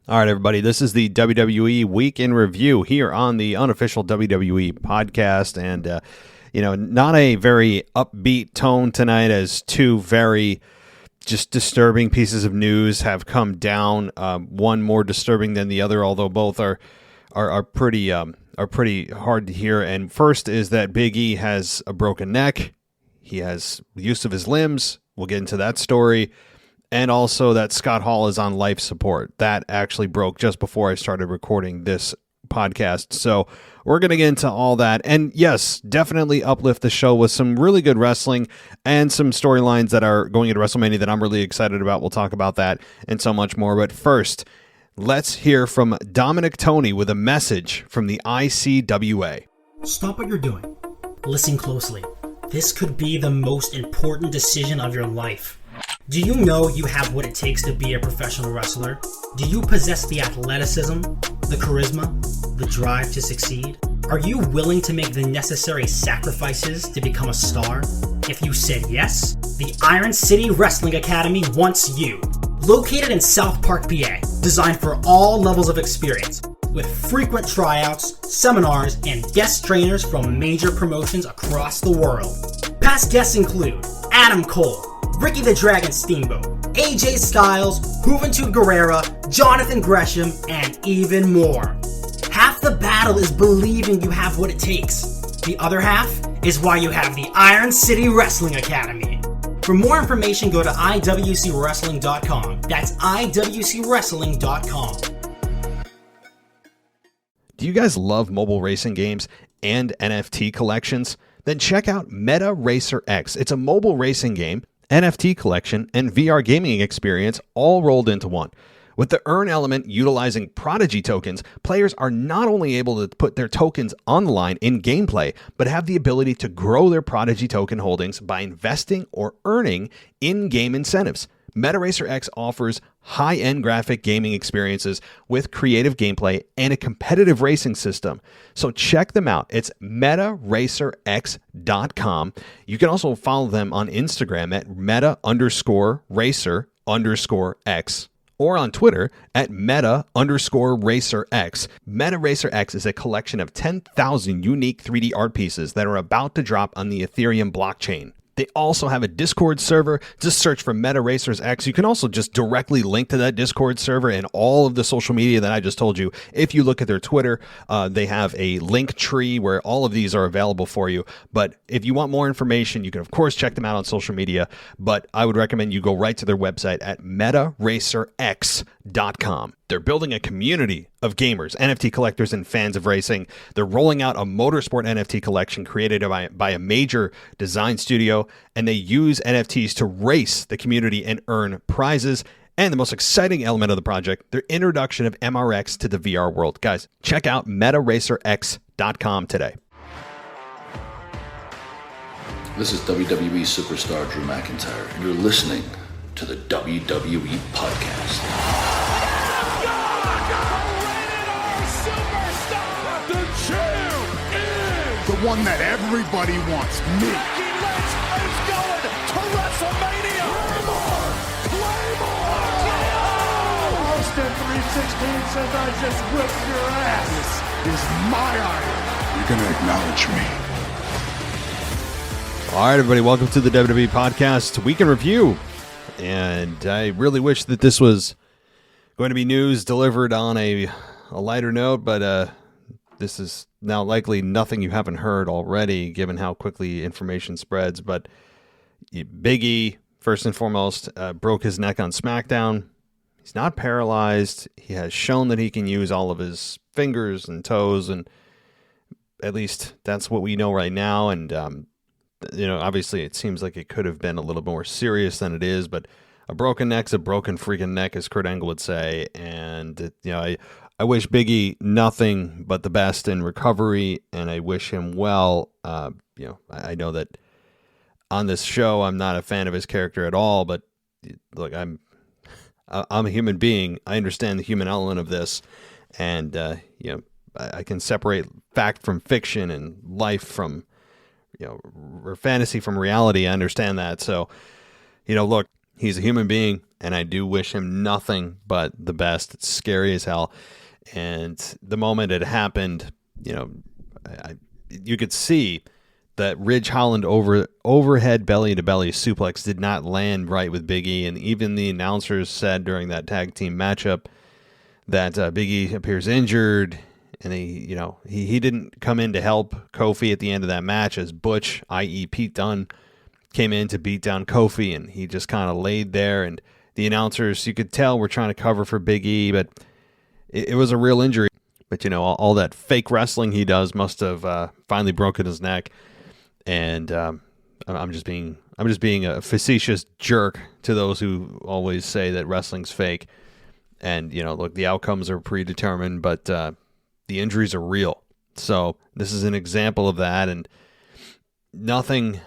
All right, everybody, this is the WWE Week in Review here on the unofficial WWE podcast. And, not a very upbeat tone tonight as two very just disturbing pieces of news have come down. One more disturbing than the other, although both are pretty hard to hear. And first is that Big E has a broken neck. He has use of his limbs. We'll get into that story. And also that Scott Hall is on life support. That actually broke just before I started recording this podcast. So we're going to get into all that. And yes, definitely uplift the show with some really good wrestling and some storylines that are going into WrestleMania that I'm really excited about. We'll talk about that and so much more. But first, let's hear from Dominic Toney with a message from the ICWA. Stop what you're doing. Listen closely. This could be the most important decision of your life. Do you know you have what it takes to be a professional wrestler? Do you possess the athleticism, the charisma, the drive to succeed? Are you willing to make the necessary sacrifices to become a star? If you said yes, the Iron City Wrestling Academy wants you. Located in South Park, PA, designed for all levels of experience, with frequent tryouts, seminars, and guest trainers from major promotions across the world. Past guests include Adam Cole, Ricky the Dragon Steamboat, AJ Styles, Juventud Guerrera, Jonathan Gresham, and even more. Half the battle is believing you have what it takes. The other half is why you have the Iron City Wrestling Academy. For more information, go to iwcwrestling.com. That's iwcwrestling.com. Do you guys love mobile racing games and NFT collections? Then check out Meta Racer X. It's a mobile racing game, NFT collection, and VR gaming experience all rolled into one. With the earn element utilizing Prodigy tokens, players are not only able to put their tokens on the line in gameplay, but have the ability to grow their Prodigy token holdings by investing or earning in-game incentives. MetaRacer X offers high-end graphic gaming experiences with creative gameplay and a competitive racing system. So check them out. It's metaracerx.com. You can also follow them on Instagram at meta_racer_x or on Twitter at meta_racerx. MetaRacer X is a collection of 10,000 unique 3D art pieces that are about to drop on the Ethereum blockchain. They also have a Discord server. Just search for Meta Racers X. You can also just directly link to that Discord server and all of the social media that I just told you. If you look at their Twitter, they have a link tree where all of these are available for you. But if you want more information, you can, of course, check them out on social media. But I would recommend you go right to their website at metaracerx.com. They're building a community of gamers, NFT collectors, and fans of racing. They're rolling out a motorsport NFT collection created by a major design studio, and they use NFTs to race the community and earn prizes. And the most exciting element of the project, their introduction of MRX to the VR world. Guys, check out metaracerx.com today. This is WWE superstar Drew McIntyre, and you're listening to the WWE Podcast. The one that everybody wants, me. Becky Lynch is going to WrestleMania. Claymore! Austin 316 says I just whipped your ass. This is my iron. You're going to acknowledge me. All right, everybody, welcome to the WWE Podcast Week in Review. And I really wish that this was going to be news delivered on a lighter note, but this is now likely nothing you haven't heard already, given how quickly information spreads. But Big E, first and foremost, broke his neck on SmackDown. He's not paralyzed. He has shown that he can use all of his fingers and toes, and at least that's what we know right now. And, obviously it seems like it could have been a little more serious than it is, but a broken neck's a broken freaking neck, as Kurt Angle would say. And, I wish Big E nothing but the best in recovery, and I wish him well. I know that on this show I'm not a fan of his character at all, but look, I'm a human being. I understand the human element of this, and I can separate fact from fiction and life from or fantasy from reality. I understand that. So, look, he's a human being. and I do wish him nothing but the best. It's scary as hell. And the moment it happened, you could see that Ridge Holland overhead belly-to-belly suplex did not land right with Big E, and even the announcers said during that tag team matchup that Big E appears injured, and he didn't come in to help Kofi at the end of that match as Butch, i.e. Pete Dunne, came in to beat down Kofi, and he just kind of laid there, and the announcers, you could tell, were trying to cover for Big E, but it was a real injury. But, all that fake wrestling he does must have finally broken his neck. And I'm just being a facetious jerk to those who always say that wrestling's fake. And, look, the outcomes are predetermined, but the injuries are real. So this is an example of that. And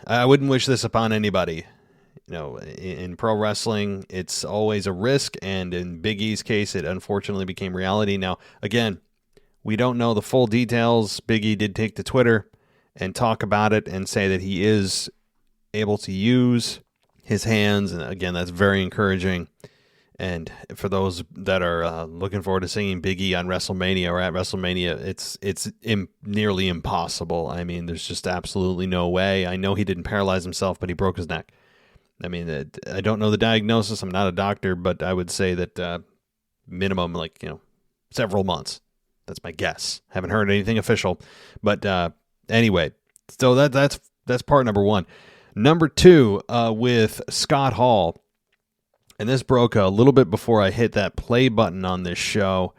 I wouldn't wish this upon anybody. In pro wrestling, it's always a risk. And in Big E's case, it unfortunately became reality. Now, again, we don't know the full details. Big E did take to Twitter and talk about it and say that he is able to use his hands. And again, that's very encouraging. And for those that are looking forward to seeing Big E on WrestleMania or at WrestleMania, it's nearly impossible. I mean, there's just absolutely no way. I know he didn't paralyze himself, but he broke his neck. I mean, I don't know the diagnosis. I'm not a doctor, but I would say that minimum, several months. That's my guess. Haven't heard anything official, but anyway, so that's part number one. Number two, with Scott Hall, and this broke a little bit before I hit that play button on this show,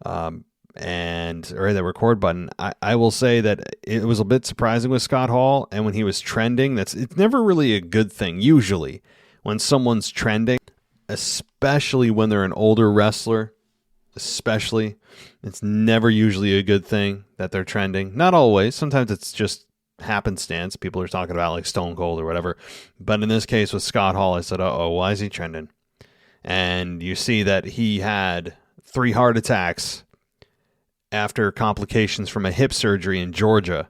or the record button. I will say that it was a bit surprising with Scott Hall, and when he was trending, it's never really a good thing. Usually, when someone's trending, especially when they're an older wrestler, it's never usually a good thing that they're trending. Not always. Sometimes it's just happenstance. People are talking about like Stone Cold or whatever. But in this case with Scott Hall, I said, why is he trending? And you see that he had 3 heart attacks after complications from a hip surgery in Georgia.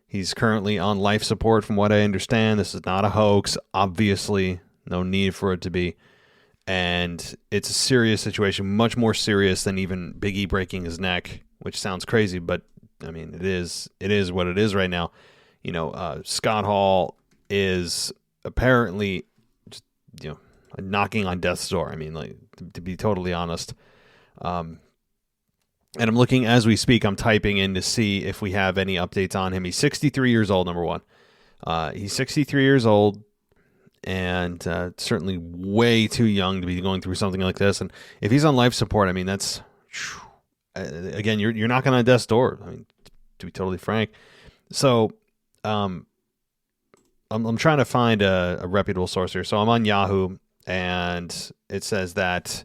He's currently on life support from what I understand. This is not a hoax. Obviously, no need for it to be. And it's a serious situation, much more serious than even Big E breaking his neck, which sounds crazy, but I mean, it is what it is right now. Scott Hall is apparently just, knocking on death's door. I mean, to be totally honest. And I'm looking as we speak, I'm typing in to see if we have any updates on him. He's 63 years old, number one. He's 63 years old. And certainly way too young to be going through something like this. And if he's on life support, I mean, that's, again, you're knocking on death's door. I mean, to be totally frank. So I'm trying to find a reputable source here. So I'm on Yahoo, and it says that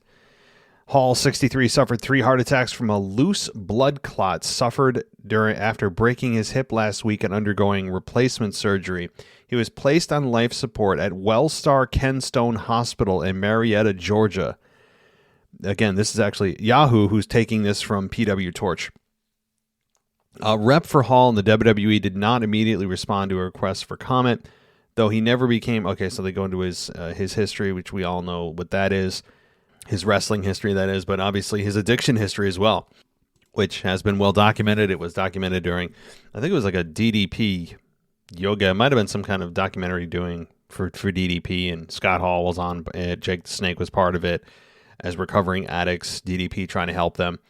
Hall, 63, suffered 3 heart attacks from a loose blood clot suffered after breaking his hip last week and undergoing replacement surgery. He was placed on life support at Wellstar Kenstone Hospital in Marietta, Georgia. Again, this is actually Yahoo who's taking this from PW Torch. A rep for Hall in the WWE did not immediately respond to a request for comment, though he never became... Okay, so they go into his history, which we all know what that is. His wrestling history, that is, but obviously his addiction history as well, which has been well documented. It was documented during, I think it was like a DDP yoga. It might have been some kind of documentary doing for DDP, and Scott Hall was on it. Jake the Snake was part of it as recovering addicts, DDP trying to help them.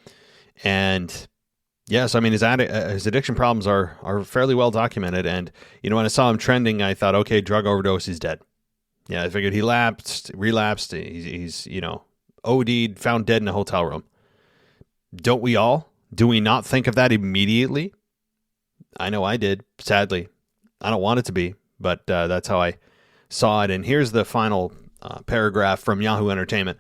And yes, I mean, his addiction problems are fairly well documented. And, when I saw him trending, I thought, okay, drug overdose, he's dead. Yeah, I figured he relapsed. He's OD'd, found dead in a hotel room. Don't we all? Do we not think of that immediately? I know I did, sadly. I don't want it to be, but that's how I saw it. And here's the final paragraph from Yahoo Entertainment.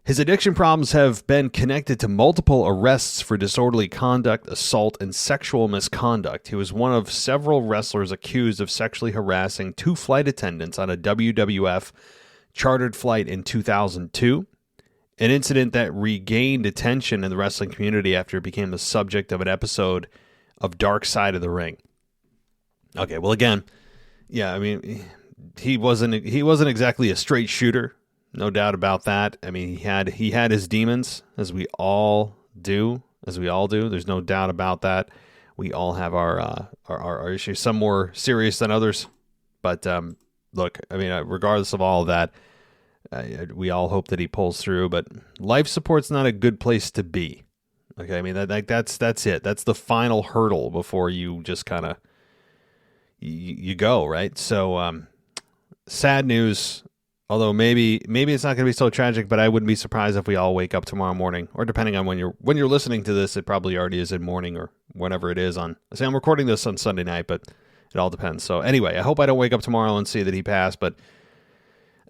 His addiction problems have been connected to multiple arrests for disorderly conduct, assault, and sexual misconduct. He was one of several wrestlers accused of sexually harassing 2 flight attendants on a WWF chartered flight in 2002. An incident that regained attention in the wrestling community after it became the subject of an episode of Dark Side of the Ring. Okay, well, again, yeah, I mean, he wasn't exactly a straight shooter. No doubt about that. I mean, he had his demons, as we all do. There's no doubt about that. We all have our issues, some more serious than others. But look, I mean, regardless of all of that, we all hope that he pulls through. But life support's not a good place to be. Okay, I mean that's it. That's the final hurdle before you just kind of you go, right. So sad news. Although maybe it's not going to be so tragic, but I wouldn't be surprised if we all wake up tomorrow morning, or depending on when you're listening to this, it probably already is in morning or whenever it is on. See, I'm recording this on Sunday night, but it all depends. So anyway, I hope I don't wake up tomorrow and see that he passed, but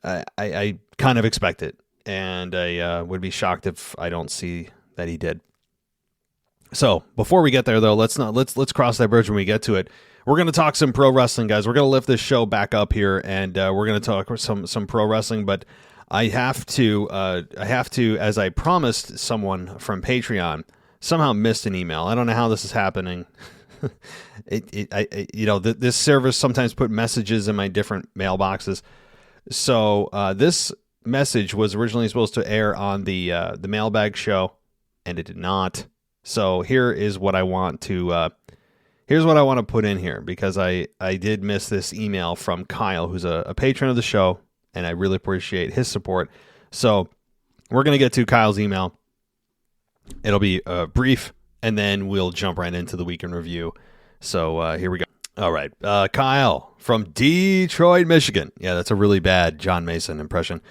I kind of expect it, and I would be shocked if I don't see that he did. So before we get there, though, let's cross that bridge when we get to it. We're going to talk some pro wrestling, guys. We're going to lift this show back up here, and we're going to talk some pro wrestling. But I have to, as I promised someone from Patreon, somehow missed an email. I don't know how this is happening. This service sometimes put messages in my different mailboxes. So this message was originally supposed to air on the mailbag show, and it did not. So here is what I want to. Here's what I want to put in here, because I did miss this email from Kyle, who's a patron of the show, and I really appreciate his support. So we're going to get to Kyle's email. It'll be brief, and then we'll jump right into the weekend review. So here we go. All right. Kyle from Detroit, Michigan. Yeah, that's a really bad John Mason impression.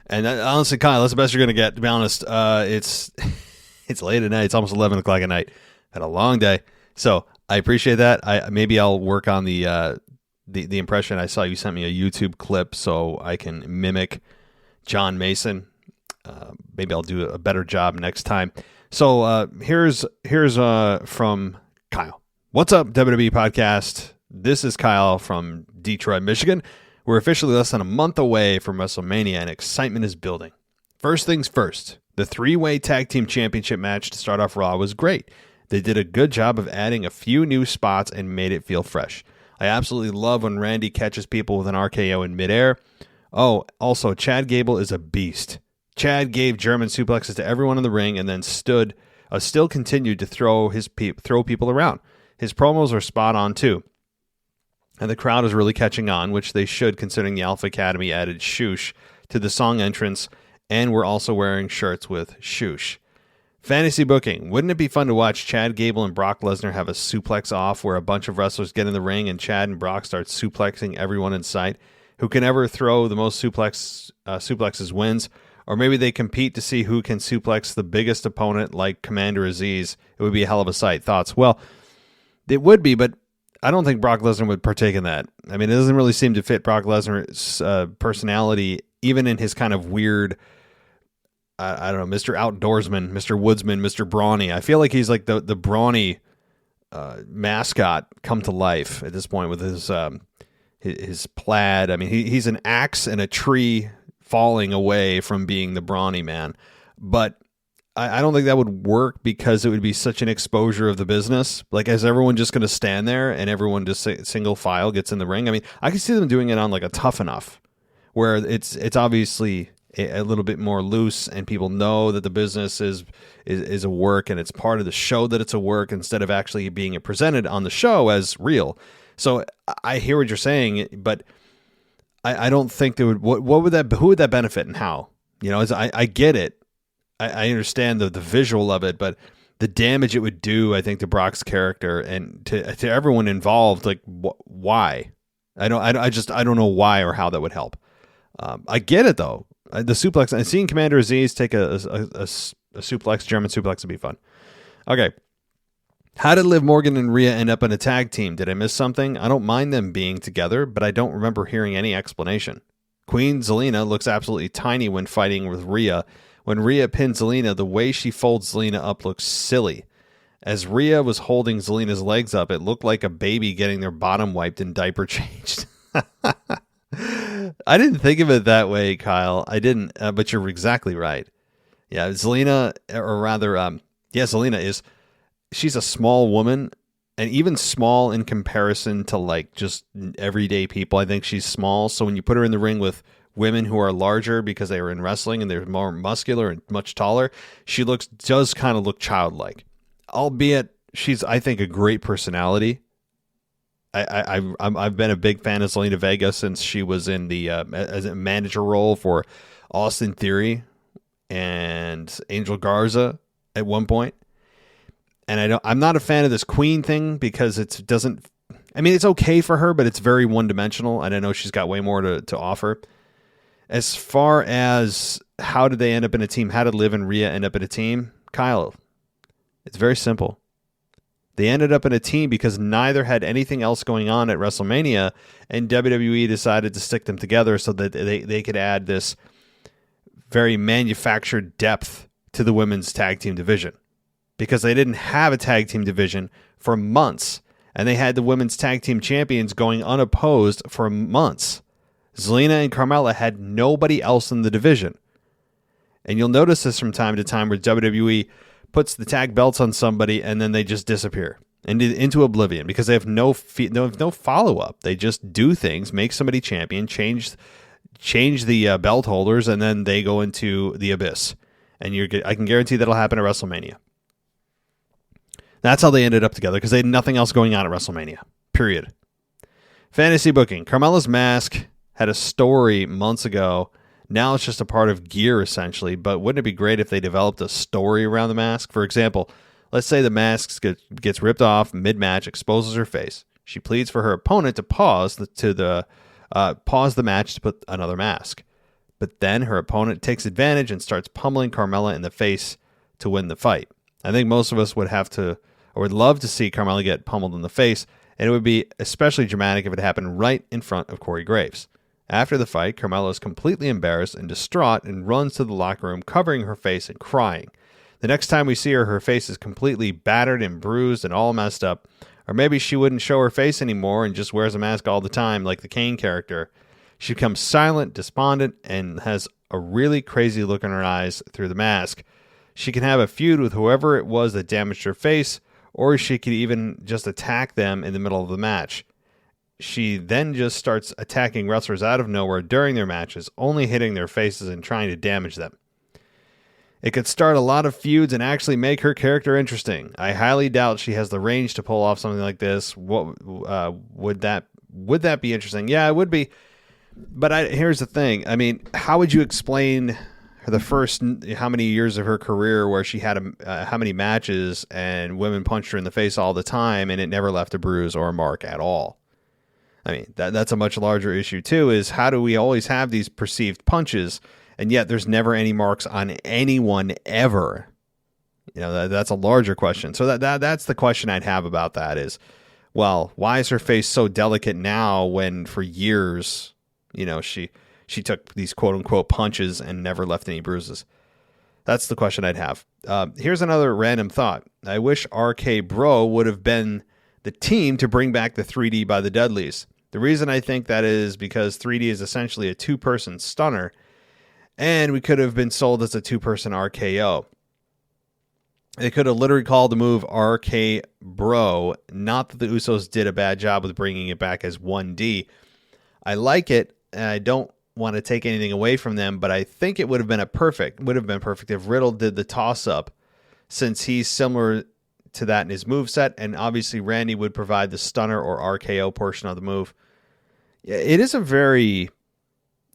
And honestly, Kyle, that's the best you're going to get, to be honest. It's late at night. It's almost 11 o'clock at night. Had a long day. So I appreciate that. Maybe I'll work on the impression. I saw you sent me a YouTube clip, so I can mimic John Mason. Maybe I'll do a better job next time. So here's from Kyle. What's up, WWE Podcast? This is Kyle from Detroit, Michigan. We're officially less than a month away from WrestleMania, and excitement is building. First things first, the three-way tag team championship match to start off Raw was great. They did a good job of adding a few new spots and made it feel fresh. I absolutely love when Randy catches people with an RKO in midair. Oh, also, Chad Gable is a beast. Chad gave German suplexes to everyone in the ring and then still continued to throw people around. His promos are spot on too. And the crowd is really catching on, which they should, considering the Alpha Academy added Shoosh to the song entrance, and we're also wearing shirts with Shoosh. Fantasy booking. Wouldn't it be fun to watch Chad Gable and Brock Lesnar have a suplex off where a bunch of wrestlers get in the ring and Chad and Brock start suplexing everyone in sight? Who can ever throw the most suplexes wins? Or maybe they compete to see who can suplex the biggest opponent like Commander Aziz. It would be a hell of a sight. Thoughts? Well, it would be, but I don't think Brock Lesnar would partake in that. I mean, it doesn't really seem to fit Brock Lesnar's personality, even in his kind of weird, I don't know, Mr. Outdoorsman, Mr. Woodsman, Mr. Brawny. I feel like he's like the brawny mascot come to life at this point with his plaid. I mean, he's an axe and a tree falling away from being the brawny man. But I don't think that would work because it would be such an exposure of the business. Like, is everyone just going to stand there and everyone just single file gets in the ring? I mean, I can see them doing it on like a Tough Enough, where it's obviously a little bit more loose and people know that the business is a work and it's part of the show that it's a work instead of actually being presented on the show as real. So I hear what you're saying, but I don't think there would. Who would that benefit and how? You know, I get it. I understand the visual of it, but the damage it would do, I think, to Brock's character and to everyone involved, like why? I don't know why or how that would help. I get it though. The suplex and seeing Commander Aziz take a suplex, German suplex, would be fun. Okay. How did Liv Morgan and Rhea end up in a tag team? Did I miss something? I don't mind them being together, but I don't remember hearing any explanation. Queen Zelina looks absolutely tiny when fighting with Rhea. When Rhea pins Zelina, the way she folds Zelina up looks silly. As Rhea was holding Zelina's legs up, it looked like a baby getting their bottom wiped and diaper changed. I didn't think of it that way, Kyle. I didn't, but you're exactly right. Yeah, Zelina, or rather, Zelina is, she's a small woman, and even small in comparison to like just everyday people. I think she's small. So when you put her in the ring with women who are larger because they were in wrestling and they're more muscular and much taller. She does kind of look childlike, albeit she's, I think, a great personality. I've been a big fan of Selena Vega since she was in the as a manager role for Austin Theory and Angel Garza at one point. And I'm not a fan of this queen thing because it's okay for her, but it's very one-dimensional, and I know she's got way more to offer. As far as how did they end up in a team, how did Liv and Rhea end up in a team? Kyle, it's very simple. They ended up in a team because neither had anything else going on at WrestleMania, and WWE decided to stick them together so that they could add this very manufactured depth to the women's tag team division. Because they didn't have a tag team division for months, and they had the women's tag team champions going unopposed for months. Zelina and Carmella had nobody else in the division. And you'll notice this from time to time where WWE puts the tag belts on somebody and then they just disappear into oblivion because they have no follow-up. They just do things, make somebody champion, change the belt holders, and then they go into the abyss. And I can guarantee that'll happen at WrestleMania. That's how they ended up together, because they had nothing else going on at WrestleMania. Period. Fantasy booking. Carmella's mask had a story months ago. Now it's just a part of gear, essentially. But wouldn't it be great if they developed a story around the mask? For example, let's say the mask gets ripped off mid-match, exposes her face. She pleads for her opponent to pause the match to put another mask. But then her opponent takes advantage and starts pummeling Carmella in the face to win the fight. I think most of us would love to see Carmella get pummeled in the face, and it would be especially dramatic if it happened right in front of Corey Graves. After the fight, Carmella is completely embarrassed and distraught and runs to the locker room, covering her face and crying. The next time we see her, her face is completely battered and bruised and all messed up. Or maybe she wouldn't show her face anymore and just wears a mask all the time like the Kane character. She becomes silent, despondent, and has a really crazy look in her eyes through the mask. She can have a feud with whoever it was that damaged her face, or she could even just attack them in the middle of the match. She then just starts attacking wrestlers out of nowhere during their matches, only hitting their faces and trying to damage them. It could start a lot of feuds and actually make her character interesting. I highly doubt she has the range to pull off something like this. What would that be interesting? Yeah, it would be. But here's the thing. I mean, how would you explain the first how many years of her career where she had how many matches and women punched her in the face all the time and it never left a bruise or a mark at all? I mean, that's a much larger issue too, is how do we always have these perceived punches and yet there's never any marks on anyone ever? You know, that's a larger question. So that's the question I'd have about that is, well, why is her face so delicate now when for years, you know, she took these quote-unquote punches and never left any bruises? That's the question I'd have. Here's another random thought. I wish RK Bro would have been the team to bring back the 3D by the Dudleys. The reason I think that is because 3D is essentially a two-person stunner, and we could have been sold as a two-person RKO. They could have literally called the move RK Bro. Not that the Usos did a bad job with bringing it back as 1D. I like it, and I don't want to take anything away from them, but I think it would have been perfect if Riddle did the toss-up, since he's similar to that in his moveset, and obviously Randy would provide the stunner or RKO portion of the move. It is a very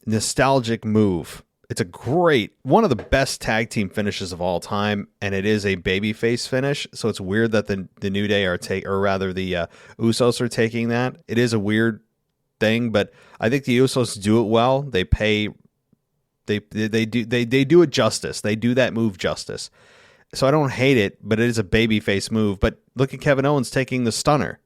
nostalgic move. It's one of the best tag team finishes of all time, and it is a babyface finish, so it's weird that the New Day the Usos are taking that. It is a weird thing, but I think the Usos do it well. They do it justice. They do that move justice. So I don't hate it, but it is a babyface move. But look at Kevin Owens taking the stunner.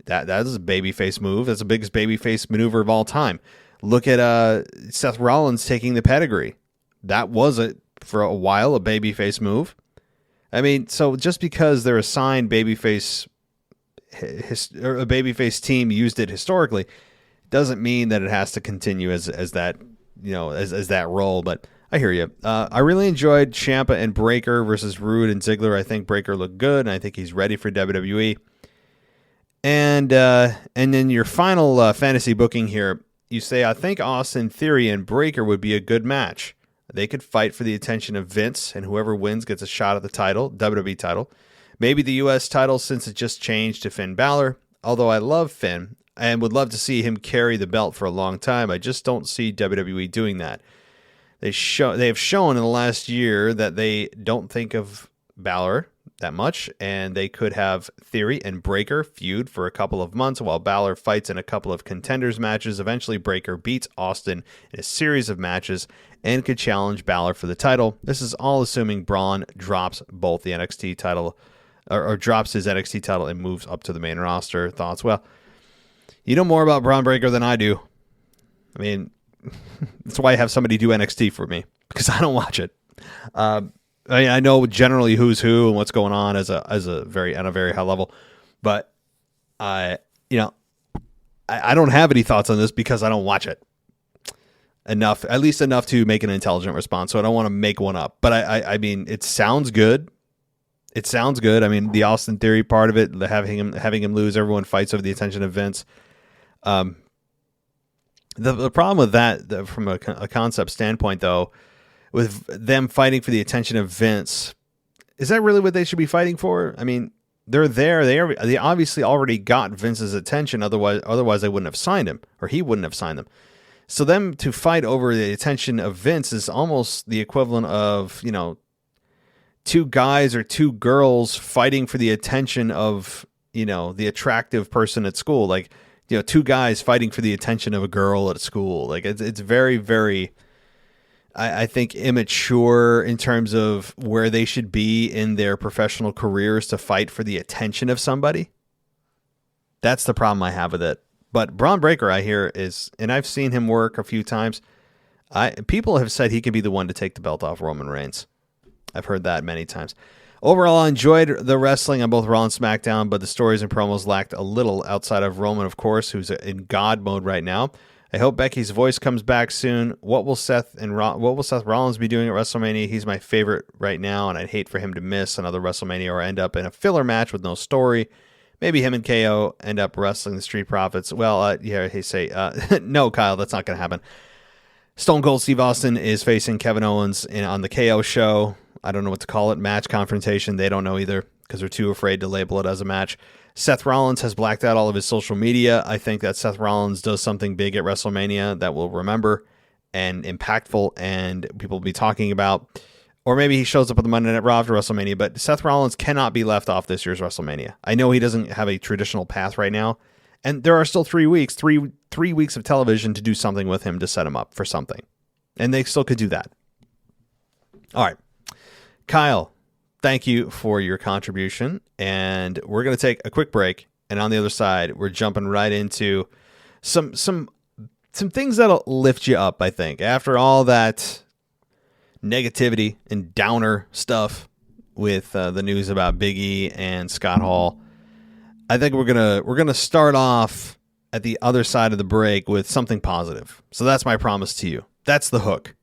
That is a babyface move. That's the biggest babyface maneuver of all time. Look at Seth Rollins taking the pedigree. That was for a while a babyface move. I mean, so just because they're assigned babyface or a babyface team used it historically doesn't mean that it has to continue as that, you know, as that role. But I hear you. I really enjoyed Ciampa and Breakker versus Rude and Ziggler. I think Breakker looked good, and I think he's ready for WWE. And then your final fantasy booking here. you say, I think Austin Theory and Breakker would be a good match. They could fight for the attention of Vince, and whoever wins gets a shot at the title, WWE title. Maybe the U.S. title since it just changed to Finn Balor. Although I love Finn and would love to see him carry the belt for a long time, I just don't see WWE doing that. They have shown in the last year that they don't think of Balor that much, and they could have Theory and Breakker feud for a couple of months while Balor fights in a couple of contenders matches. Eventually, Breakker beats Austin in a series of matches and could challenge Balor for the title. This is all assuming Braun drops both the NXT title or drops his NXT title and moves up to the main roster. Thoughts? Well, you know more about Braun Breakker than I do. I mean, that's why I have somebody do NXT for me, because I don't watch it. I know generally who's who and what's going on on a very high level, but I don't have any thoughts on this because I don't watch it at least enough to make an intelligent response. So I don't want to make one up, but I mean, it sounds good. It sounds good. I mean, the Austin Theory part of it, having him lose, everyone fights over the attention of Vince. The problem with that, from a concept standpoint, though, with them fighting for the attention of Vince, is that really what they should be fighting for? I mean, they're there. They obviously already got Vince's attention. Otherwise they wouldn't have signed him, or he wouldn't have signed them. So them to fight over the attention of Vince is almost the equivalent of, two guys or two girls fighting for the attention of, the attractive person at school. Like, two guys fighting for the attention of a girl at school. Like, it's very, very, I think, immature in terms of where they should be in their professional careers to fight for the attention of somebody. That's the problem I have with it. But Braun Breakker, I hear, and I've seen him work a few times. People have said he could be the one to take the belt off Roman Reigns. I've heard that many times. Overall, I enjoyed the wrestling on both Raw and SmackDown, but the stories and promos lacked a little outside of Roman, of course, who's in God mode right now. I hope Becky's voice comes back soon. What will Seth Rollins be doing at WrestleMania? He's my favorite right now, and I'd hate for him to miss another WrestleMania or end up in a filler match with no story. Maybe him and KO end up wrestling the Street Profits. Well, no, Kyle, that's not going to happen. Stone Cold Steve Austin is facing Kevin Owens on the KO show. I don't know what to call it. Match confrontation. They don't know either because they're too afraid to label it as a match. Seth Rollins has blacked out all of his social media. I think that Seth Rollins does something big at WrestleMania that we'll remember and impactful and people will be talking about. Or maybe he shows up at the Monday Night Raw after WrestleMania. But Seth Rollins cannot be left off this year's WrestleMania. I know he doesn't have a traditional path right now. And there are still 3 weeks, three weeks of television to do something with him to set him up for something. And they still could do that. All right. Kyle, thank you for your contribution. And we're going to take a quick break. And on the other side, we're jumping right into some things that'll lift you up, I think. After all that negativity and downer stuff with the news about Big E and Scott Hall, I think we're gonna start off at the other side of the break with something positive. So that's my promise to you. That's the hook.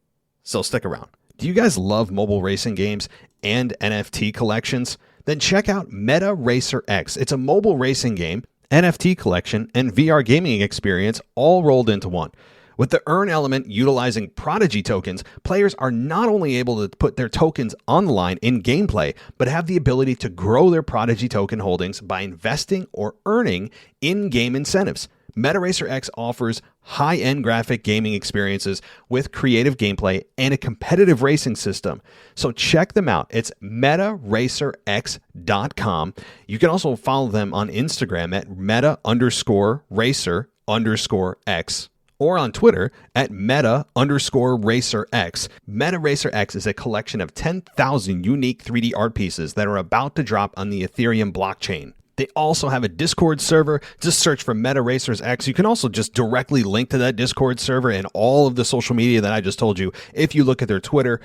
So stick around. Do you guys love mobile racing games and NFT collections? Then check out Meta Racer X. It's a mobile racing game, NFT collection, and VR gaming experience all rolled into one. With the earn element utilizing Prodigy tokens, players are not only able to put their tokens on the line in gameplay, but have the ability to grow their Prodigy token holdings by investing or earning in-game incentives. MetaRacer X offers high-end graphic gaming experiences with creative gameplay and a competitive racing system. So check them out. It's MetaRacerX.com. You can also follow them on Instagram at meta_racer_x. Or on Twitter at meta_racerx. MetaRacerX is a collection of 10,000 unique 3D art pieces that are about to drop on the Ethereum blockchain. They also have a Discord server. Just search for Meta Racers X. You can also just directly link to that Discord server and all of the social media that I just told you. If you look at their Twitter,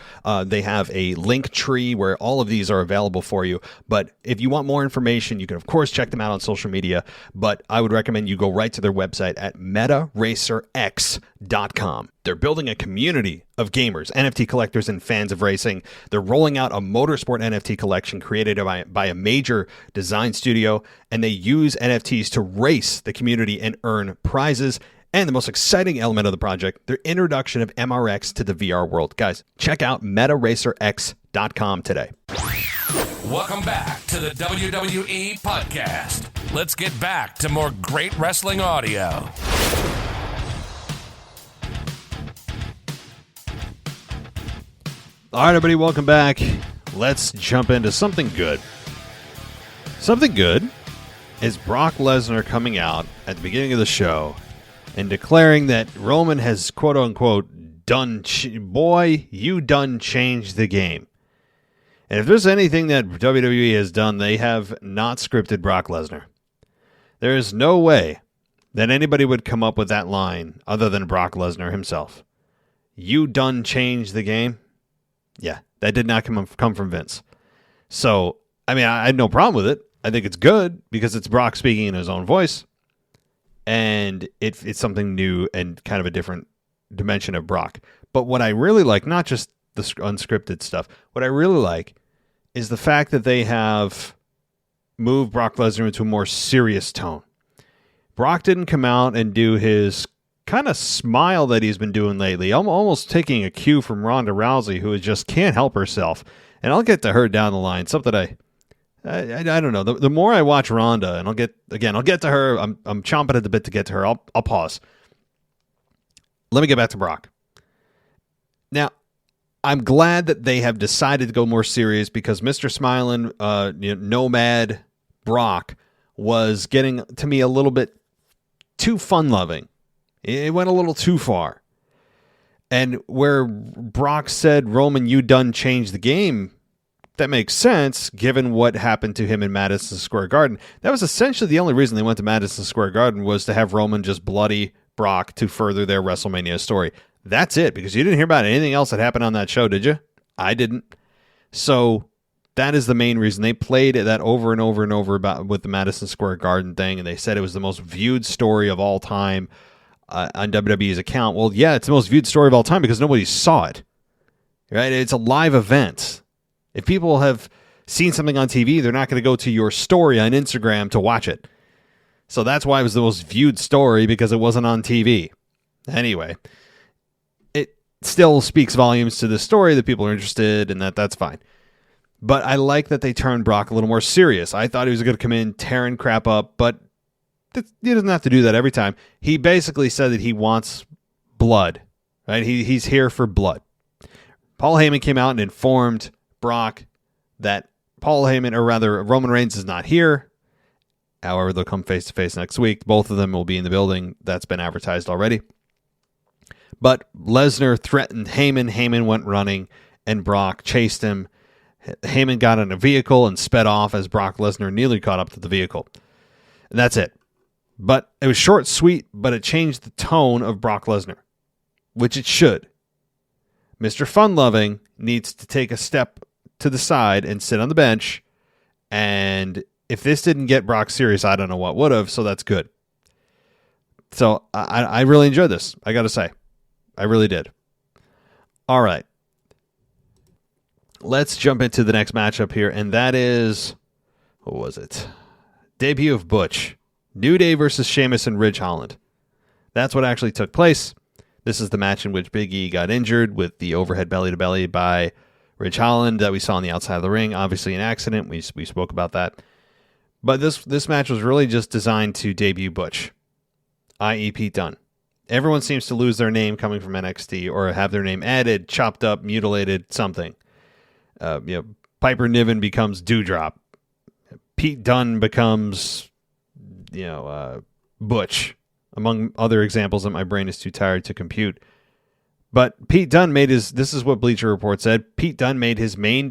they have a link tree where all of these are available for you. But if you want more information, you can, of course, check them out on social media. But I would recommend you go right to their website at MetaRacerX.com. They're building a community of gamers, NFT collectors, and fans of racing. They're rolling out a motorsport NFT collection created by a major design studio, and they use NFTs to race the community and earn prizes. And the most exciting element of the project, their introduction of MRX to the VR world. Guys, check out MetaRacerX.com today. Welcome back to the WWE Podcast. Let's get back to more great wrestling audio. All right, everybody, welcome back. Let's jump into something good. Something good is Brock Lesnar coming out at the beginning of the show and declaring that Roman has, quote-unquote, you done changed the game. And if there's anything that WWE has done, they have not scripted Brock Lesnar. There is no way that anybody would come up with that line other than Brock Lesnar himself. You done changed the game? Yeah, that did not come from Vince. So, I mean, I had no problem with it. I think it's good because it's Brock speaking in his own voice. And it's something new and kind of a different dimension of Brock. But what I really like, not just the unscripted stuff, what I really like is the fact that they have moved Brock Lesnar into a more serious tone. Brock didn't come out and do his kind of smile that he's been doing lately. I'm almost taking a cue from Ronda Rousey, who just can't help herself. And I'll get to her down the line. Something I don't know. The more I watch Ronda, and I'll get to her. I'm chomping at the bit to get to her. I'll pause. Let me get back to Brock. Now, I'm glad that they have decided to go more serious because Mr. Smiling, Nomad Brock was getting to me a little bit too fun-loving. It went a little too far. And where Brock said, Roman, you done changed the game, that makes sense given what happened to him in Madison Square Garden. That was essentially the only reason they went to Madison Square Garden was to have Roman just bloody Brock to further their WrestleMania story. That's it, because you didn't hear about anything else that happened on that show, did you? I didn't. So that is the main reason. They played that over and over and over about with the Madison Square Garden thing, and they said it was the most viewed story of all time on WWE's account. Well, yeah, it's the most viewed story of all time because nobody saw it. Right? It's a live event. If people have seen something on TV, they're not going to go to your story on Instagram to watch it. So that's why it was the most viewed story, because it wasn't on TV. Anyway, it still speaks volumes to the story that people are interested in, that's fine. But I like that they turned Brock a little more serious. I thought he was going to come in tearing crap up, but he doesn't have to do that every time. He basically said that he wants blood, right? He's here for blood. Paul Heyman came out and informed Brock that Roman Reigns is not here. However, they'll come face to face next week. Both of them will be in the building. That's been advertised already. But Lesnar threatened Heyman. Heyman went running, and Brock chased him. Heyman got in a vehicle and sped off as Brock Lesnar nearly caught up to the vehicle. And that's it. But it was short, sweet, but it changed the tone of Brock Lesnar, which it should. Mr. Fun-Loving needs to take a step to the side and sit on the bench. And if this didn't get Brock serious, I don't know what would have, so that's good. So I really enjoyed this, I got to say. I really did. All right. Let's jump into the next matchup here, and that is, what was it? Debut of Butch. New Day versus Sheamus and Ridge Holland. That's what actually took place. This is the match in which Big E got injured with the overhead belly-to-belly by Ridge Holland that we saw on the outside of the ring. Obviously an accident. We spoke about that. But this match was really just designed to debut Butch, i.e. Pete Dunne. Everyone seems to lose their name coming from NXT or have their name added, chopped up, mutilated, something. Piper Niven becomes Dewdrop. Pete Dunne becomes, Butch, among other examples that my brain is too tired to compute. But Pete Dunne this is what Bleacher Report said, Pete Dunne made his main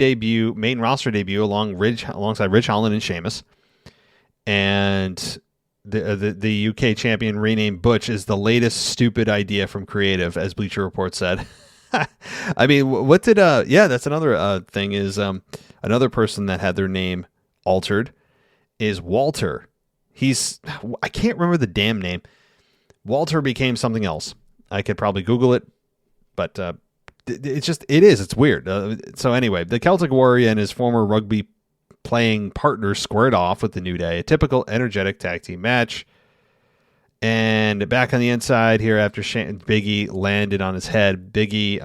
roster debut alongside Ridge Holland and Sheamus. And the UK champion renamed Butch is the latest stupid idea from creative, as Bleacher Report said. I mean, what did that's another thing is another person that had their name altered is Walter. I can't remember the damn name. Walter became something else. I could probably Google it, but it's weird. So anyway, the Celtic Warrior and his former rugby playing partner squared off with the New Day, a typical energetic tag team match. And back on the inside here after Big E landed on his head. Big E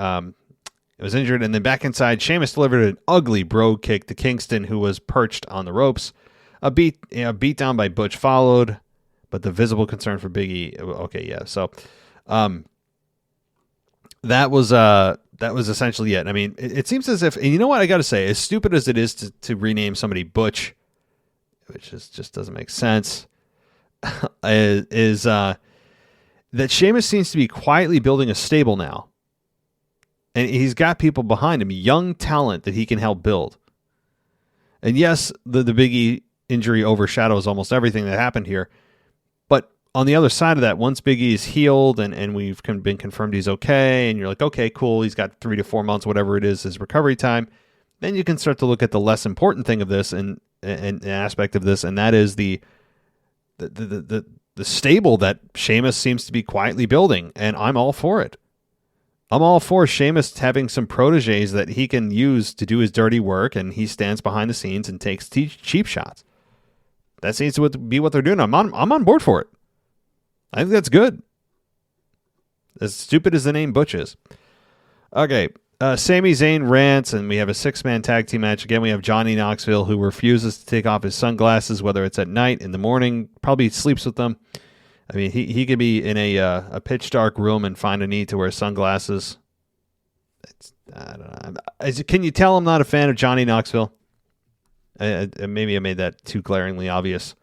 was injured. And then back inside, Sheamus delivered an ugly bro kick to Kingston, who was perched on the ropes. A beat down by Butch followed, but the visible concern for Big E. Okay, yeah. So that was essentially it. I mean, it seems as if, and you know what I got to say, as stupid as it is to rename somebody Butch, which just doesn't make sense, is that Sheamus seems to be quietly building a stable now. And he's got people behind him, young talent that he can help build. And yes, the Big E injury overshadows almost everything that happened here. But on the other side of that, once Big E is healed and we've been confirmed he's okay, and you're like, okay, cool, he's got 3 to 4 months, whatever it is, his recovery time, then you can start to look at the less important thing of this and an aspect of this, and that is the stable that Sheamus seems to be quietly building, and I'm all for it. I'm all for Sheamus having some proteges that he can use to do his dirty work, and he stands behind the scenes and takes cheap shots. That seems to be what they're doing. I'm on board for it. I think that's good. As stupid as the name Butch is. Okay, Sami Zayn rants, and we have a 6-man tag team match. Again, we have Johnny Knoxville, who refuses to take off his sunglasses, whether it's at night, in the morning, probably sleeps with them. I mean, he could be in a pitch dark room and find a need to wear sunglasses. I don't know. Can you tell I'm not a fan of Johnny Knoxville? Maybe I made that too glaringly obvious.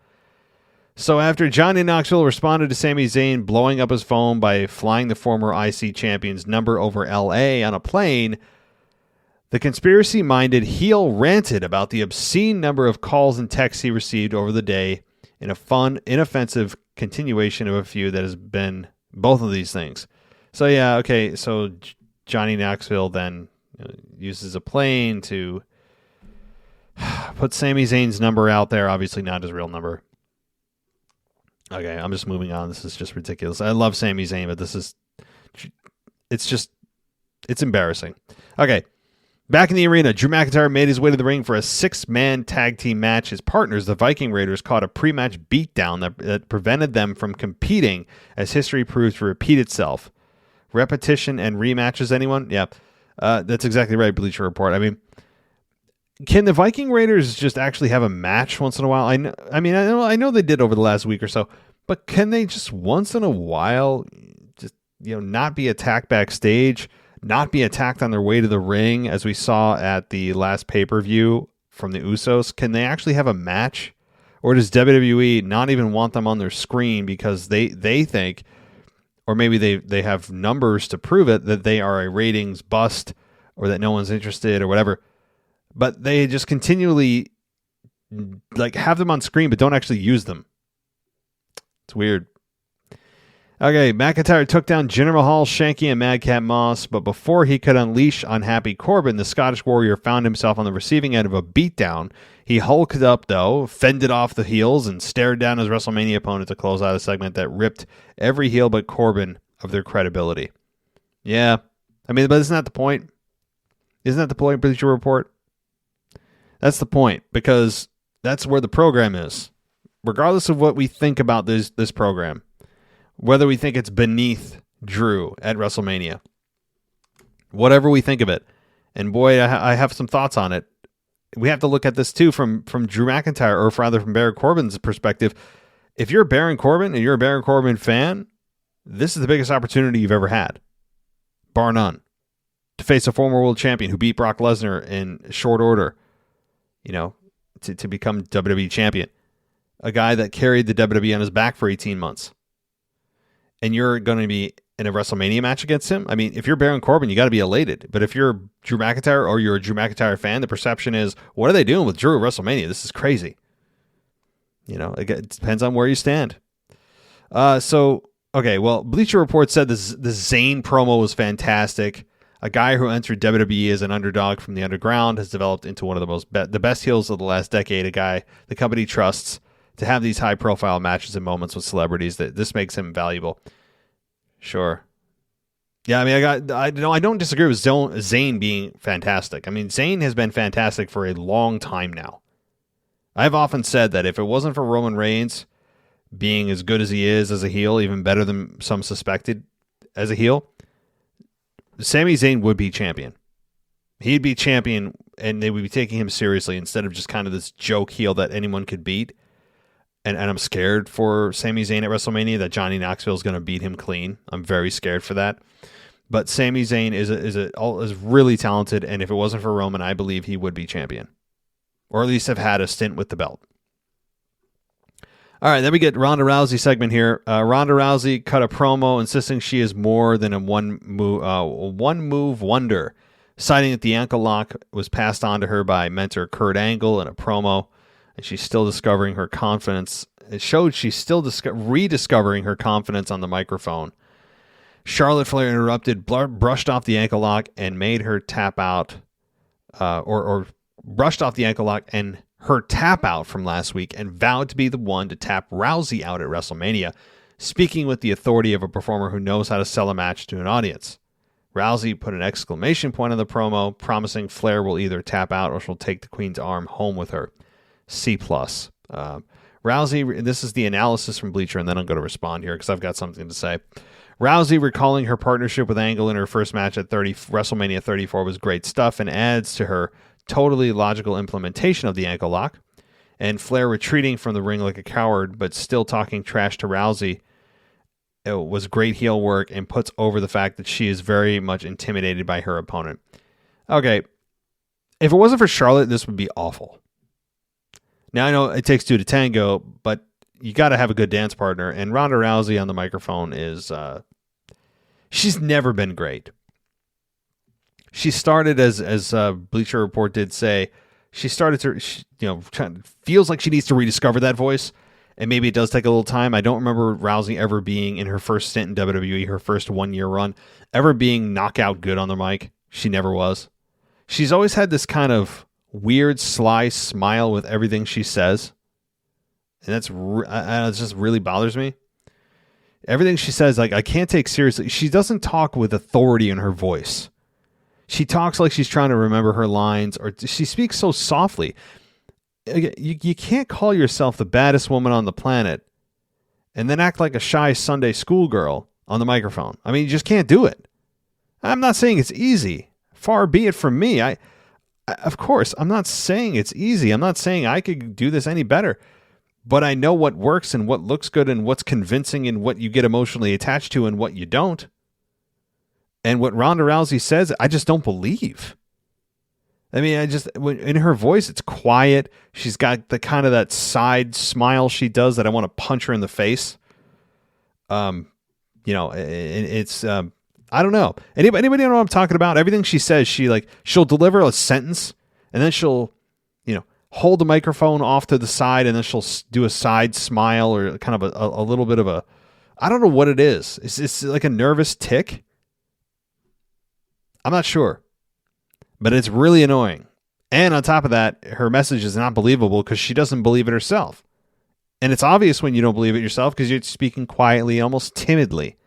So after Johnny Knoxville responded to Sami Zayn blowing up his phone by flying the former IC champion's number over LA on a plane, the conspiracy-minded heel ranted about the obscene number of calls and texts he received over the day in a fun, inoffensive continuation of a feud that has been both of these things. So yeah, okay, so Johnny Knoxville then uses a plane to put Sami Zayn's number out there, obviously not his real number. Okay, I'm just moving on. This is just ridiculous. I love Sami Zayn, but it's embarrassing. Okay, back in the arena, Drew McIntyre made his way to the ring for a 6-man tag team match. His partners, the Viking Raiders, caught a pre-match beatdown that prevented them from competing, as history proved to repeat itself. Repetition and rematches, anyone? Yeah, that's exactly right, Bleacher Report. I mean, can the Viking Raiders just actually have a match once in a while? I know they did over the last week or so, but can they just once in a while just not be attacked backstage, not be attacked on their way to the ring, as we saw at the last pay-per-view from the Usos? Can they actually have a match? Or does WWE not even want them on their screen because they think, or maybe they have numbers to prove it, that they are a ratings bust or that no one's interested or whatever? But they just continually have them on screen but don't actually use them. It's weird. Okay, McIntyre took down Jinder Mahal, Shanky, and Madcap Moss, but before he could unleash Unhappy Corbin, the Scottish Warrior found himself on the receiving end of a beatdown. He hulked up, though, fended off the heels, and stared down his WrestleMania opponent to close out a segment that ripped every heel but Corbin of their credibility. Yeah, I mean, but isn't that the point? Isn't that the point, Bleacher Report? That's the point, because that's where the program is. Regardless of what we think about this program, whether we think it's beneath Drew at WrestleMania, whatever we think of it, and boy, I have some thoughts on it. We have to look at this too from Drew McIntyre, or rather from Baron Corbin's perspective. If you're Baron Corbin and you're a Baron Corbin fan, this is the biggest opportunity you've ever had, bar none, to face a former world champion who beat Brock Lesnar in short order. To become WWE champion. A guy that carried the WWE on his back for 18 months. And you're going to be in a WrestleMania match against him? I mean, if you're Baron Corbin, you got to be elated. But if you're Drew McIntyre or you're a Drew McIntyre fan, the perception is, what are they doing with Drew at WrestleMania? This is crazy. It depends on where you stand. Bleacher Report said the Zayn promo was fantastic. A guy who entered WWE as an underdog from the underground has developed into one of the best heels of the last decade. A guy the company trusts to have these high-profile matches and moments with celebrities. That this makes him valuable. Sure. Yeah, I mean, I don't disagree with Zayn being fantastic. I mean, Zayn has been fantastic for a long time now. I've often said that if it wasn't for Roman Reigns being as good as he is as a heel, even better than some suspected as a heel, Sami Zayn would be champion. He'd be champion, and they would be taking him seriously instead of just kind of this joke heel that anyone could beat. And I'm scared for Sami Zayn at WrestleMania that Johnny Knoxville is going to beat him clean. I'm very scared for that. But Sami Zayn is really talented, and if it wasn't for Roman, I believe he would be champion, or at least have had a stint with the belt. All right, then we get Ronda Rousey segment here. Ronda Rousey cut a promo insisting she is more than a one move wonder, citing that the ankle lock was passed on to her by mentor Kurt Angle in a promo. And she's still discovering her confidence. It showed she's still rediscovering her confidence on the microphone. Charlotte Flair interrupted, brushed off the ankle lock, and made her tap out, or brushed off the ankle lock and her tap out from last week, and vowed to be the one to tap Rousey out at WrestleMania, speaking with the authority of a performer who knows how to sell a match to an audience. Rousey put an exclamation point on the promo, promising Flair will either tap out or she'll take the Queen's arm home with her. C+. Rousey, this is the analysis from Bleacher, and then I'm going to respond here because I've got something to say. Rousey recalling her partnership with Angle in her first match at WrestleMania 34 was great stuff and adds to her totally logical implementation of the ankle lock. And Flair retreating from the ring like a coward but still talking trash to Rousey, it was great heel work and puts over the fact that she is very much intimidated by her opponent. Okay, if it wasn't for Charlotte, this would be awful. Now, I know it takes two to tango, but you got to have a good dance partner. And Ronda Rousey on the microphone is, she's never been great. She started as Bleacher Report did say, she started to, feels like she needs to rediscover that voice. And maybe it does take a little time. I don't remember Rousey ever being in her first stint in WWE, her first 1 year run, ever being knockout good on the mic. She never was. She's always had this kind of weird, sly smile with everything she says. And it just really bothers me. Everything she says, like, I can't take seriously. She doesn't talk with authority in her voice. She talks like she's trying to remember her lines, or she speaks so softly. You can't call yourself the baddest woman on the planet and then act like a shy Sunday schoolgirl on the microphone. I mean, you just can't do it. I'm not saying it's easy. Far be it from me. Of course, I'm not saying it's easy. I'm not saying I could do this any better. But I know what works and what looks good and what's convincing and what you get emotionally attached to and what you don't. And what Ronda Rousey says, I just don't believe. I mean, in her voice, it's quiet. She's got the kind of that side smile she does that I want to punch her in the face. It's I don't know. Anybody know what I'm talking about? Everything she says, she'll deliver a sentence and then she'll, hold the microphone off to the side and then she'll do a side smile or kind of a little bit of a, I don't know what it is. It's like a nervous tick. I'm not sure, but it's really annoying. And on top of that, her message is not believable because she doesn't believe it herself. And it's obvious when you don't believe it yourself because you're speaking quietly, almost timidly.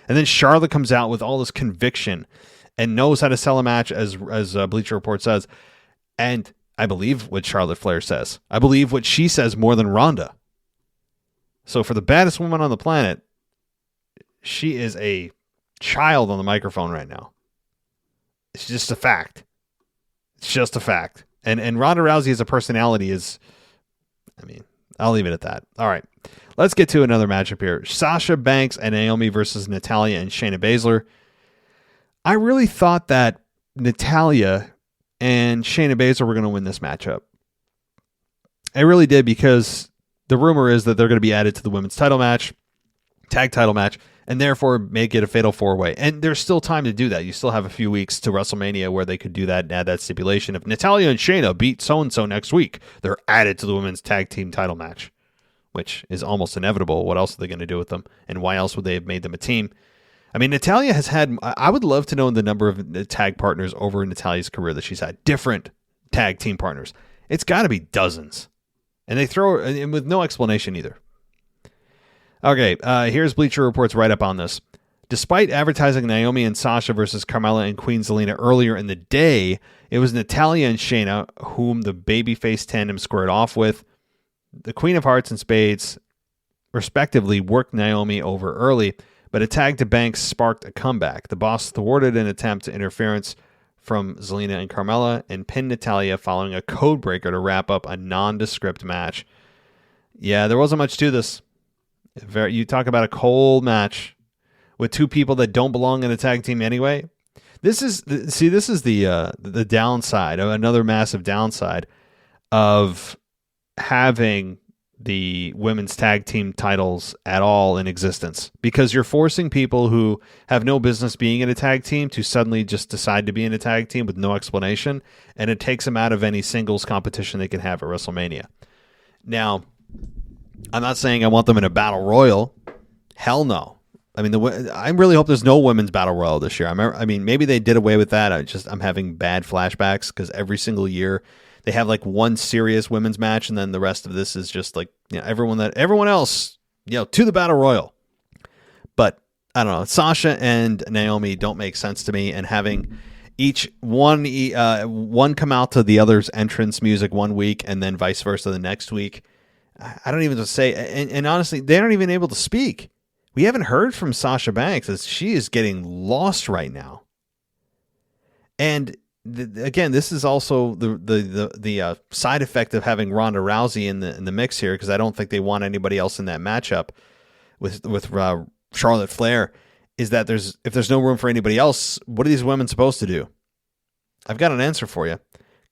And then Charlotte comes out with all this conviction and knows how to sell a match, as Bleacher Report says. And I believe what Charlotte Flair says. I believe what she says more than Ronda. So for the baddest woman on the planet, she is a child on the microphone right now. It's just a fact. It's just a fact. And Ronda Rousey as a personality is, I'll leave it at that. All right. Let's get to another matchup here. Sasha Banks and Naomi versus Natalya and Shayna Basler. I really thought that Natalya and Shayna Basler were going to win this matchup. I really did, because the rumor is that they're going to be added to the women's title match, tag title match, and therefore make it a fatal four-way. And there's still time to do that. You still have a few weeks to WrestleMania where they could do that and add that stipulation. If Natalya and Shayna beat so-and-so next week, they're added to the women's tag team title match, which is almost inevitable. What else are they going to do with them? And why else would they have made them a team? I mean, Natalya has had, I would love to know the number of tag partners over in Natalya's career that she's had. Different tag team partners. It's got to be dozens. And they throw her in with no explanation either. Okay, here's Bleacher Report's write-up on this. Despite advertising Naomi and Sasha versus Carmella and Queen Zelina earlier in the day, it was Natalya and Shayna whom the babyface tandem squared off with. The Queen of Hearts and Spades respectively, worked Naomi over early, but a tag to Banks sparked a comeback. The Boss thwarted an attempt to interference from Zelina and Carmella and pinned Natalya following a code breaker to wrap up a nondescript match. Yeah, there wasn't much to this. You talk about a cold match with two people that don't belong in a tag team anyway. This is the downside, another massive downside of having the women's tag team titles at all in existence, because you're forcing people who have no business being in a tag team to suddenly just decide to be in a tag team with no explanation, and it takes them out of any singles competition they can have at WrestleMania. Now, I'm not saying I want them in a battle royal. Hell no. I mean, I really hope there's no women's battle royal this year. I mean, maybe they did away with that. I'm having bad flashbacks because every single year they have like one serious women's match, and then the rest of this is just like, you know, everyone else, you know, to the battle royal. But I don't know. Sasha and Naomi don't make sense to me, and having each one come out to the other's entrance music one week and then vice versa the next week. I don't even say, and honestly, they aren't even able to speak. We haven't heard from Sasha Banks, as she is getting lost right now. And again, this is also the side effect of having Ronda Rousey in the mix here, because I don't think they want anybody else in that matchup with Charlotte Flair. Is that if there's no room for anybody else, what are these women supposed to do? I've got an answer for you.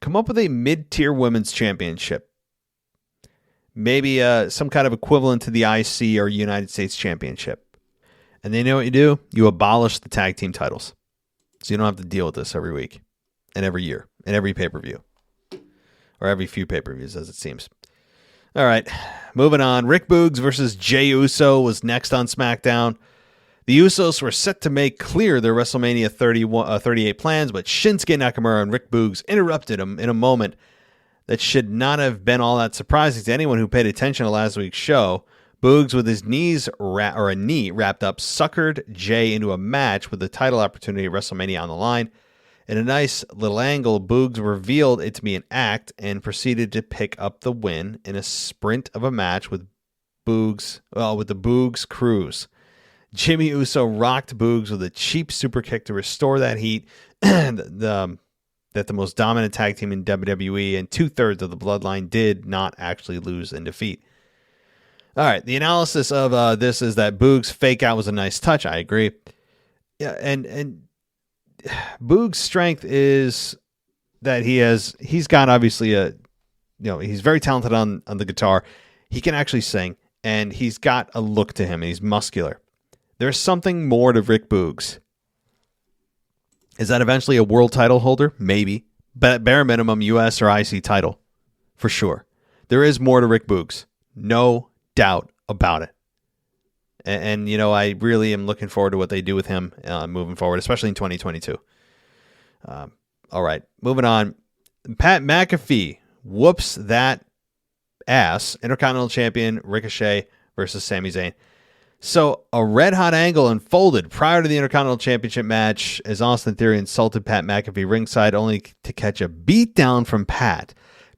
Come up with a mid-tier women's championship. Maybe some kind of equivalent to the IC or United States Championship. And then you know what you do? You abolish the tag team titles. So you don't have to deal with this every week and every year and every pay-per-view. Or every few pay-per-views, as it seems. All right, moving on. Rick Boogs versus Jey Uso was next on SmackDown. The Usos were set to make clear their WrestleMania 38 plans, but Shinsuke Nakamura and Rick Boogs interrupted them in a moment that should not have been all that surprising to anyone who paid attention to last week's show. Boogs, with his knee wrapped up, suckered Jey into a match with the title opportunity at WrestleMania on the line. In a nice little angle, Boogs revealed it to be an act and proceeded to pick up the win in a sprint of a match with the Boogs Cruise. Jimmy Uso rocked Boogs with a cheap super kick to restore that heat that the most dominant tag team in WWE and 2/3 of the Bloodline did not actually lose in defeat. All right, the analysis of this is that Boogs' fake out was a nice touch. I agree. Yeah, and Boogs' strength is that he's got obviously he's very talented on the guitar. He can actually sing, and he's got a look to him, and he's muscular. There's something more to Rick Boogs. Is that eventually a world title holder? Maybe. But at bare minimum, US or IC title. For sure. There is more to Rick Boogs. No doubt about it. And you know, I really am looking forward to what they do with him moving forward, especially in 2022. All right. Moving on. Pat McAfee whoops that ass. Intercontinental Champion Ricochet versus Sami Zayn. So a red-hot angle unfolded prior to the Intercontinental Championship match as Austin Theory insulted Pat McAfee ringside, only to catch a beatdown from Pat.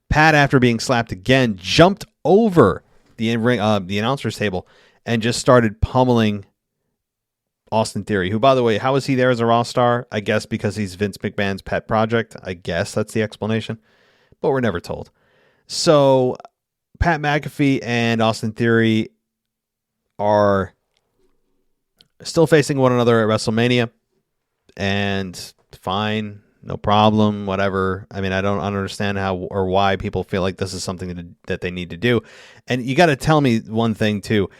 Pat, after being slapped again, jumped over the announcer's table and just started pummeling Austin Theory, who, by the way, how is he there as a Raw star? I guess because he's Vince McMahon's pet project. I guess that's the explanation, but we're never told. So Pat McAfee and Austin Theory are still facing one another at WrestleMania, and fine, no problem, whatever. I mean, I don't understand how or why people feel like this is something that they need to do. And you got to tell me one thing too.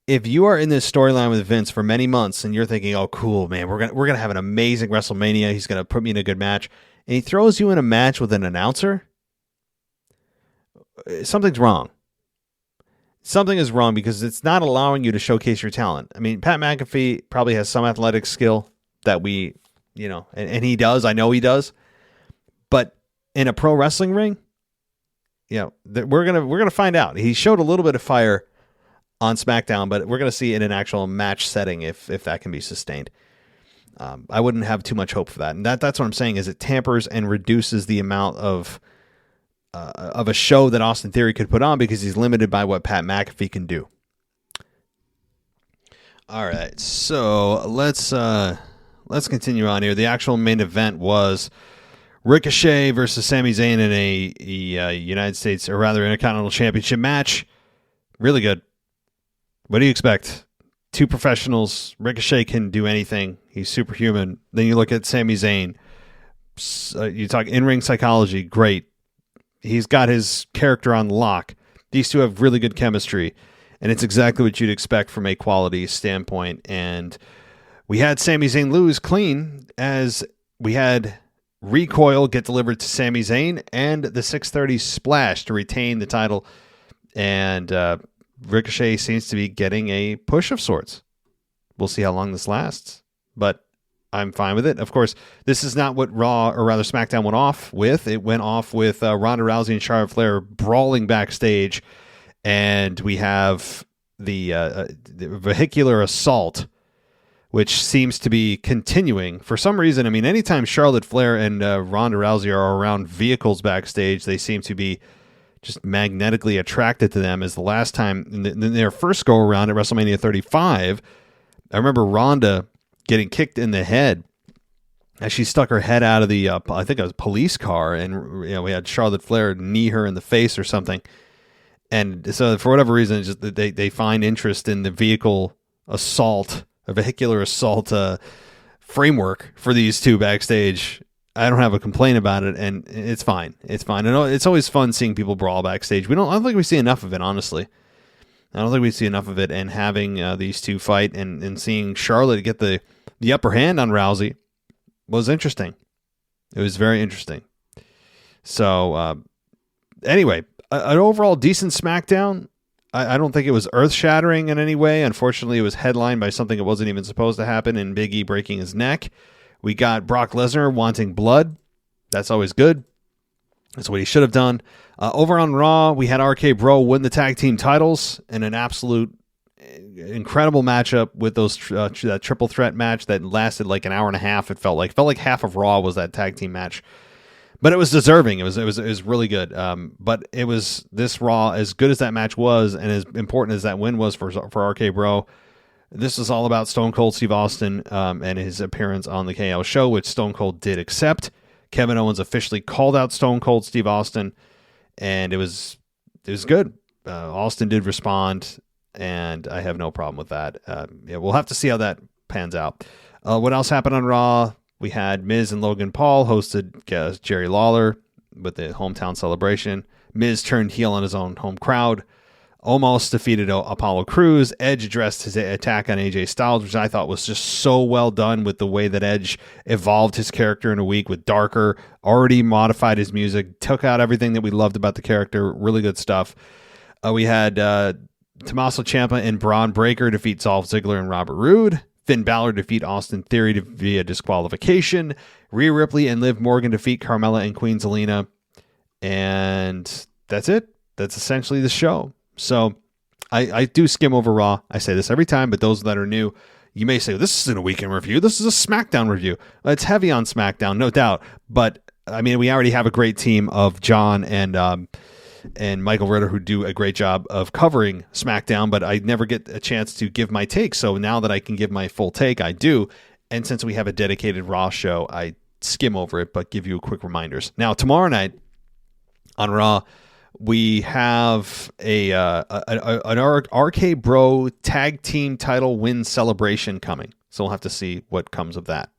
If you are in this storyline with Vince for many months and you're thinking, "Oh, cool, man, we're gonna have an amazing WrestleMania. He's gonna put me in a good match," and he throws you in a match with an announcer, something's wrong. Something is wrong because it's not allowing you to showcase your talent. I mean, Pat McAfee probably has some athletic skill that we, and he does. I know he does. But in a pro wrestling ring, we're gonna find out. He showed a little bit of fire on SmackDown, but we're gonna see it in an actual match setting if that can be sustained. I wouldn't have too much hope for that, and that's what I'm saying is it tampers and reduces the amount of a show that Austin Theory could put on because he's limited by what Pat McAfee can do. All right, so let's continue on here. The actual main event was Ricochet versus Sami Zayn in a United States, or rather Intercontinental Championship match. Really good. What do you expect? Two professionals. Ricochet can do anything. He's superhuman. Then you look at Sami Zayn. You talk in-ring psychology. Great. He's got his character on lock. These two have really good chemistry. And it's exactly what you'd expect from a quality standpoint. And we had Sami Zayn lose clean, as we had Recoil get delivered to Sami Zayn and the 630 splash to retain the title. And Ricochet seems to be getting a push of sorts. We'll see how long this lasts, but I'm fine with it. Of course, this is not what Raw, or rather SmackDown, went off with. It went off with Ronda Rousey and Charlotte Flair brawling backstage. And we have the vehicular assault, which seems to be continuing for some reason. I mean, anytime Charlotte Flair and Ronda Rousey are around vehicles backstage, they seem to be just magnetically attracted to them. As the last time, in their first go around at WrestleMania 35, I remember Ronda getting kicked in the head as she stuck her head out of the, I think it was a police car, and we had Charlotte Flair knee her in the face or something. And so for whatever reason, just they find interest in the vehicular assault framework for these two backstage. I don't have a complaint about it, and it's fine. It's fine. I know it's always fun seeing people brawl backstage. I don't think we see enough of it, honestly. I don't think we see enough of it, and having these two fight and seeing Charlotte get the upper hand on Rousey was interesting. It was very interesting. So anyway, an overall decent SmackDown. I don't think it was earth-shattering in any way. Unfortunately, it was headlined by something that wasn't even supposed to happen, in Big E breaking his neck. We got Brock Lesnar wanting blood. That's always good. That's what he should have done. Over on Raw, we had RK Bro win the tag team titles in an absolute incredible matchup with those that triple threat match that lasted like an hour and a half. It felt like half of Raw was that tag team match. But it was deserving. It was really good. But it was this Raw, as good as that match was, and as important as that win was for RK Bro. This is all about Stone Cold Steve Austin and his appearance on the KO show, which Stone Cold did accept. Kevin Owens officially called out Stone Cold Steve Austin, and it was good. Austin did respond, and I have no problem with that. We'll have to see how that pans out. What else happened on Raw? We had Miz and Logan Paul hosted Jerry Lawler with the hometown celebration. Miz turned heel on his own home crowd. Almost defeated Apollo Crews. Edge addressed his attack on AJ Styles, which I thought was just so well done with the way that Edge evolved his character in a week with darker, already modified his music, took out everything that we loved about the character. Really good stuff. We had Tommaso Ciampa and Braun Breaker defeat Dolph Ziggler and Robert Roode. Finn Balor defeat Austin Theory via disqualification. Rhea Ripley and Liv Morgan defeat Carmella and Queen Zelina. And that's it. That's essentially the show. So I do skim over Raw. I say this every time, but those that are new, you may say, this isn't a weekend review. This is a SmackDown review. It's heavy on SmackDown, no doubt. But, I mean, we already have a great team of John and Michael Ritter, who do a great job of covering SmackDown, but I never get a chance to give my take. So now that I can give my full take, I do. And since we have a dedicated Raw show, I skim over it, but give you quick reminders. Now, tomorrow night on Raw, we have an RK Bro tag team title win celebration coming. So we'll have to see what comes of that.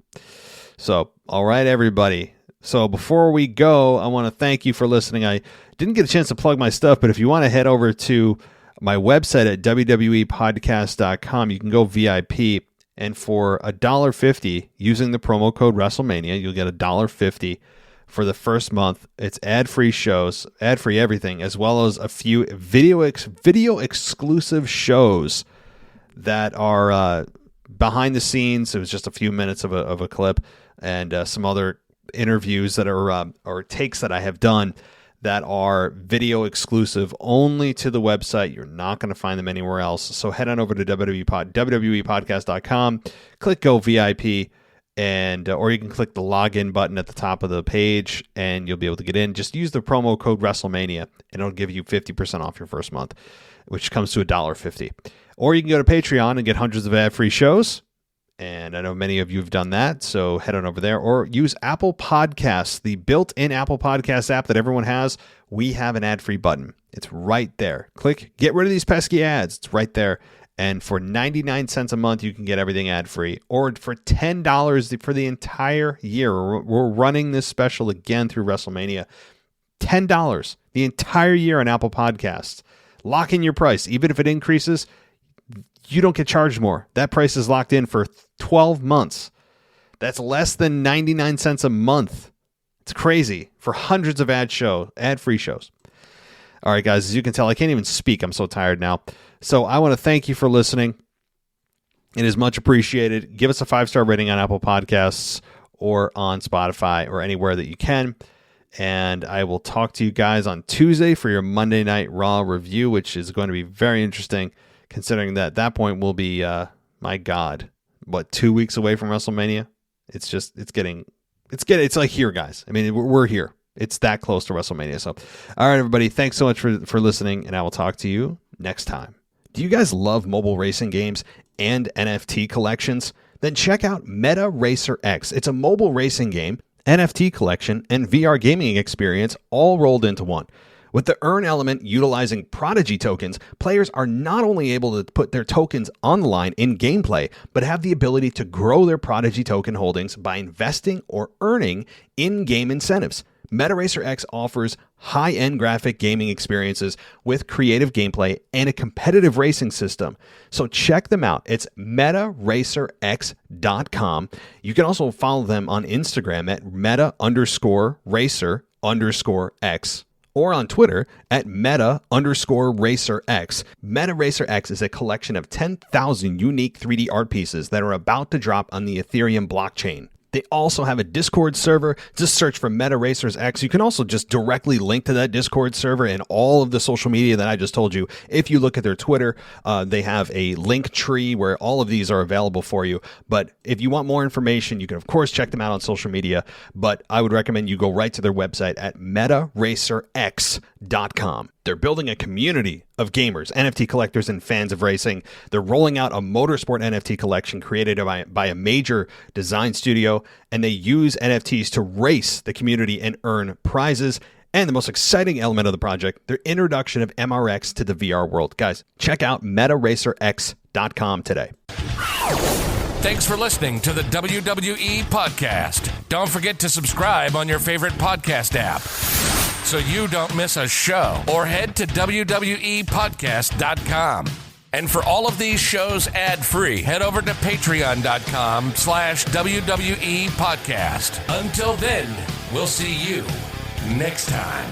So, all right, everybody. So before we go, I want to thank you for listening. I didn't get a chance to plug my stuff, but if you want to head over to my website at wwepodcast.com, you can go VIP, and for $1.50 using the promo code WrestleMania, you'll get $1.50 for the first month. It's ad-free shows, ad-free everything, as well as a few video exclusive shows that are behind the scenes. It was just a few minutes of a clip, and some other interviews that are or takes that I have done that are video exclusive only to the website. You're not going to find them anywhere else. So head on over to wwepodcast.com, click go VIP, and or you can click the login button at the top of the page and you'll be able to get in. Just use the promo code WrestleMania and it'll give you 50% off your first month, which comes to $1.50. Or you can go to Patreon and get hundreds of ad-free shows, and I know many of you have done that, so head on over there. Or use Apple Podcasts, the built-in Apple Podcast app that everyone has. We have an ad-free button. It's right there. Click, get rid of these pesky ads. It's right there. And for 99 cents a month, you can get everything ad-free. Or for $10 for the entire year. We're running this special again through WrestleMania. $10 the entire year on Apple Podcasts. Lock in your price. Even if it increases, you don't get charged more. That price is locked in for 12 months. That's less than 99 cents a month. It's crazy for hundreds of ad-free shows. All right, guys, as you can tell, I can't even speak. I'm so tired now. So I want to thank you for listening. It is much appreciated. Give us a 5-star rating on Apple Podcasts or on Spotify or anywhere that you can. And I will talk to you guys on Tuesday for your Monday Night Raw review, which is going to be very interesting, considering that at that point we'll be, my God, 2 weeks away from WrestleMania? It's like here, guys. I mean, we're here. It's that close to WrestleMania. So, all right, everybody, thanks so much for listening, and I will talk to you next time. Do you guys love mobile racing games and NFT collections? Then check out Meta Racer X. It's a mobile racing game, NFT collection, and VR gaming experience all rolled into one. With the earn element utilizing Prodigy tokens, players are not only able to put their tokens on the line in gameplay, but have the ability to grow their Prodigy token holdings by investing or earning in-game incentives. MetaRacer X offers high-end graphic gaming experiences with creative gameplay and a competitive racing system. So check them out. It's MetaRacerX.com. You can also follow them on Instagram at meta_racer_x. Or on Twitter at meta_racerx. MetaRacer X is a collection of 10,000 unique 3D art pieces that are about to drop on the Ethereum blockchain. They also have a Discord server. Just search for Meta Racers X. You can also just directly link to that Discord server and all of the social media that I just told you. If you look at their Twitter, they have a link tree where all of these are available for you. But if you want more information, you can, of course, check them out on social media. But I would recommend you go right to their website at MetaRacerX.com. They're building a community of gamers, NFT collectors, and fans of racing. They're rolling out a motorsport NFT collection created by a major design studio, and they use NFTs to race the community and earn prizes. And the most exciting element of the project, their introduction of MRX to the VR world. Guys, check out MetaRacerX.com today. Thanks for listening to the WWE Podcast. Don't forget to subscribe on your favorite podcast app so you don't miss a show, or head to WWEpodcast.com. And for all of these shows ad-free, head over to patreon.com/WWE Podcast. Until then, we'll see you next time.